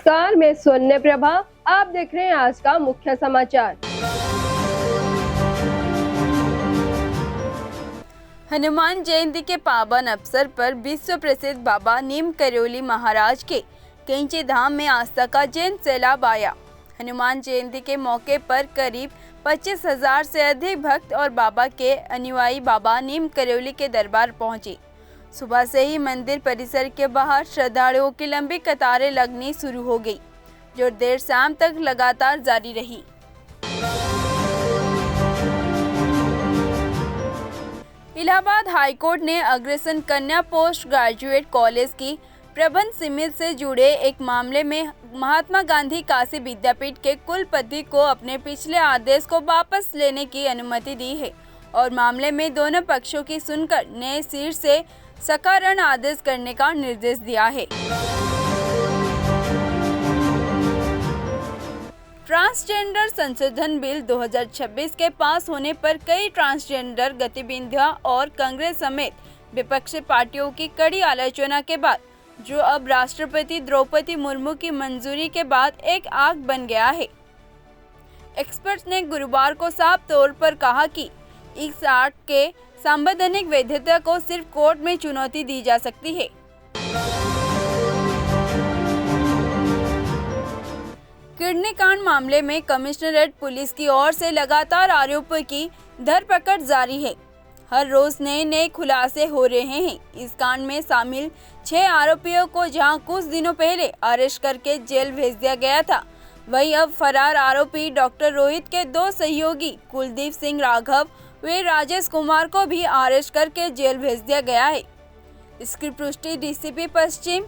नमस्कार, मैं सोन्य प्रभा। आप देख रहे हैं आज का मुख्य समाचार। हनुमान जयंती के पावन अवसर पर विश्व प्रसिद्ध बाबा नीम करौली महाराज के कैंची धाम में आस्था का जैन सैलाब आया। हनुमान जयंती के मौके पर करीब 25,000 से अधिक भक्त और बाबा के अनुयायी बाबा नीम करौली के दरबार पहुंचे। सुबह से ही मंदिर परिसर के बाहर श्रद्धालुओं की लंबी कतारें लगनी शुरू हो गई, जो देर शाम तक लगातार जारी रही। इलाहाबाद हाईकोर्ट ने अग्रसेन कन्या पोस्ट ग्रेजुएट कॉलेज की प्रबंध समिति से जुड़े एक मामले में महात्मा गांधी काशी विद्यापीठ के कुलपति को अपने पिछले आदेश को वापस लेने की अनुमति दी है और मामले में दोनों पक्षों की सुनकर नए सिरे से सकारण आदेश करने का निर्देश दिया है। ट्रांसजेंडर संशोधन बिल 2026 के पास होने पर कई ट्रांसजेंडर गतिविधियां और कांग्रेस समेत विपक्षी पार्टियों की कड़ी आलोचना के बाद जो अब राष्ट्रपति द्रौपदी मुर्मू की मंजूरी के बाद एक आग बन गया है। एक्सपर्ट्स ने गुरुवार को साफ तौर पर कहा कि इस एक्ट के संवैधानिक वैधता को सिर्फ कोर्ट में चुनौती दी जा सकती है। किडनी कांड मामले में कमिश्नरेट पुलिस की ओर से लगातार आरोपियों की धरपकड़ जारी है। हर रोज नए खुलासे हो रहे हैं। इस कांड में शामिल 6 आरोपियों को जहां कुछ दिनों पहले अरेस्ट करके जेल भेज दिया गया था, वहीं अब फरार आरोपी डॉक्टर रोहित के 2 सहयोगी कुलदीप सिंह राघव व राजेश कुमार को भी अरेस्ट करके जेल भेज दिया गया है। इसकी पुष्टि डीसीपी पश्चिम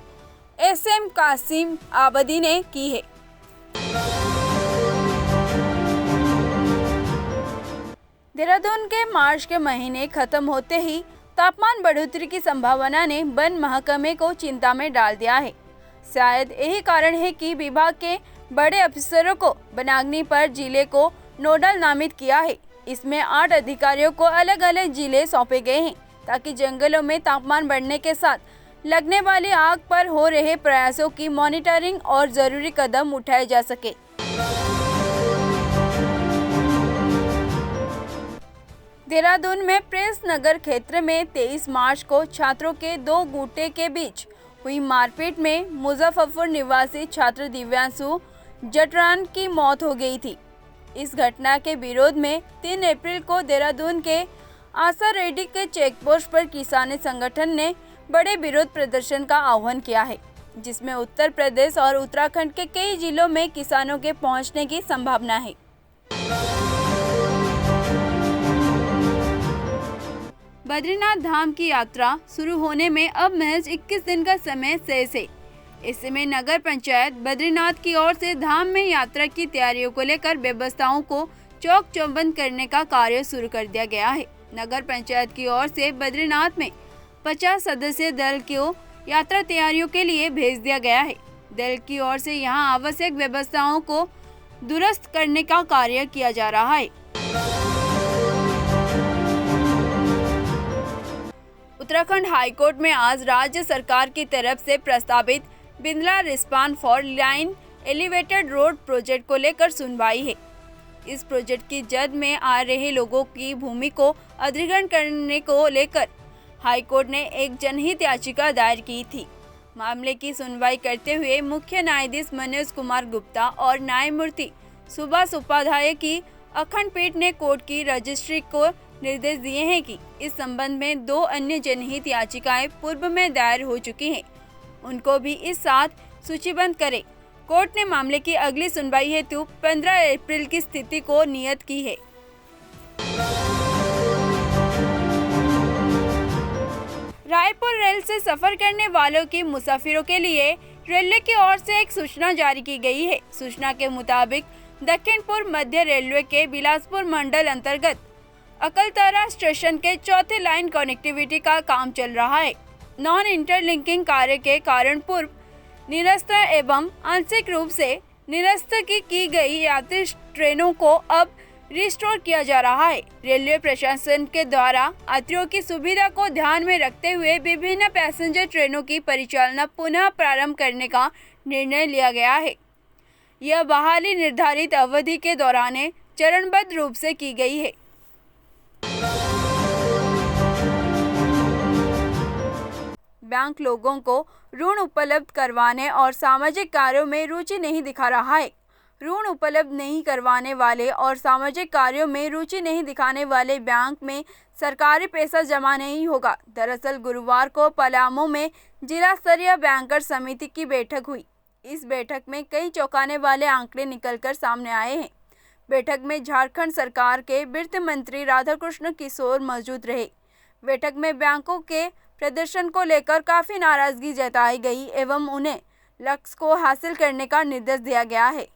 SM कासिम आबदी ने की है। देहरादून के मार्च के महीने खत्म होते ही तापमान बढ़ोतरी की संभावना ने वन महकमे को चिंता में डाल दिया है। शायद यही कारण है कि विभाग के बड़े अफसरों को बनाग्नि पर जिले को नोडल नामित किया है। इसमें 8 अधिकारियों को अलग अलग जिले सौंपे गए हैं ताकि जंगलों में तापमान बढ़ने के साथ लगने वाली आग पर हो रहे प्रयासों की मॉनिटरिंग और जरूरी कदम उठाए जा सके। देहरादून में प्रेस नगर क्षेत्र में 23 मार्च को छात्रों के 2 गुटों के बीच हुई मारपीट में मुजफ्फरपुर निवासी छात्र दिव्यांशु जटरान की मौत हो गई थी। इस घटना के विरोध में 3 अप्रैल को देहरादून के आशा रेड्डी के चेकपोस्ट पर किसान संगठन ने बड़े विरोध प्रदर्शन का आह्वान किया है, जिसमें उत्तर प्रदेश और उत्तराखंड के कई जिलों में किसानों के पहुंचने की संभावना है। बद्रीनाथ धाम की यात्रा शुरू होने में अब महज 21 दिन का समय शेष है। ऐसे में नगर पंचायत बद्रीनाथ की ओर से धाम में यात्रा की तैयारियों को लेकर व्यवस्थाओं को चौक चौबंद करने का कार्य शुरू कर दिया गया है। नगर पंचायत की ओर से बद्रीनाथ में 50 सदस्यीय दल को यात्रा तैयारियों के लिए भेज दिया गया है। दल की ओर से यहां आवश्यक व्यवस्थाओं को दुरुस्त करने का कार्य किया जा रहा है। उत्तराखंड हाईकोर्ट में आज राज्य सरकार की तरफ से प्रस्तावित Bindal Rispana four lane elevated road project को लेकर सुनवाई है। इस प्रोजेक्ट की जद में आ रहे लोगों की भूमि को अधिग्रहण करने को लेकर हाईकोर्ट ने एक जनहित याचिका दायर की थी। मामले की सुनवाई करते हुए मुख्य न्यायाधीश मनोज कुमार गुप्ता और न्यायमूर्ति सुभाष उपाध्याय की अखंड पीठ ने कोर्ट की रजिस्ट्री को निर्देश दिए हैं कि इस संबंध में 2 अन्य जनहित याचिकाएं पूर्व में दायर हो चुकी हैं, उनको भी इस साथ सूचीबद्ध करें। कोर्ट ने मामले की अगली सुनवाई हेतु 15 अप्रैल की तिथि को नियत की है। रायपुर रेल से सफर करने वालों की मुसाफिरों के लिए रेलवे की ओर से एक सूचना जारी की गई है। सूचना के मुताबिक दक्षिण पूर्व मध्य रेलवे के बिलासपुर मंडल अंतर्गत अकलतरा स्टेशन के 4थे लाइन कनेक्टिविटी का काम चल रहा है। नॉन इंटरलिंकिंग कार्य के कारण पूर्व निरस्त एवं आंशिक रूप से निरस्त की गई यात्री ट्रेनों को अब रिस्टोर किया जा रहा है। रेलवे प्रशासन के द्वारा यात्रियों की सुविधा को ध्यान में रखते हुए विभिन्न पैसेंजर ट्रेनों की परिचालना पुनः प्रारंभ करने का निर्णय लिया गया है। यह बहाली निर्धारित अवधि के दौरान चरणबद्ध रूप से की गई है। बैंक लोगों को ऋण उपलब्ध करवाने और सामाजिक कार्यों में रुचि नहीं दिखा रहा है। ऋण उपलब्ध नहीं करवाने वाले और सामाजिक कार्यों में रुचि नहीं दिखाने वाले बैंक में सरकारी पैसा जमा नहीं होगा। दरअसल गुरुवार को पलामू में जिला स्तरीय बैंकर्स समिति की बैठक हुई। इस बैठक में कई चौंकाने वाले आंकड़े निकलकर सामने आए हैं। बैठक में झारखंड सरकार के वित्त मंत्री राधाकृष्ण किशोर मौजूद रहे। बैठक में बैंकों के प्रदर्शन को लेकर काफी नाराजगी जताई गई एवं उन्हें लक्ष्य को हासिल करने का निर्देश दिया गया है।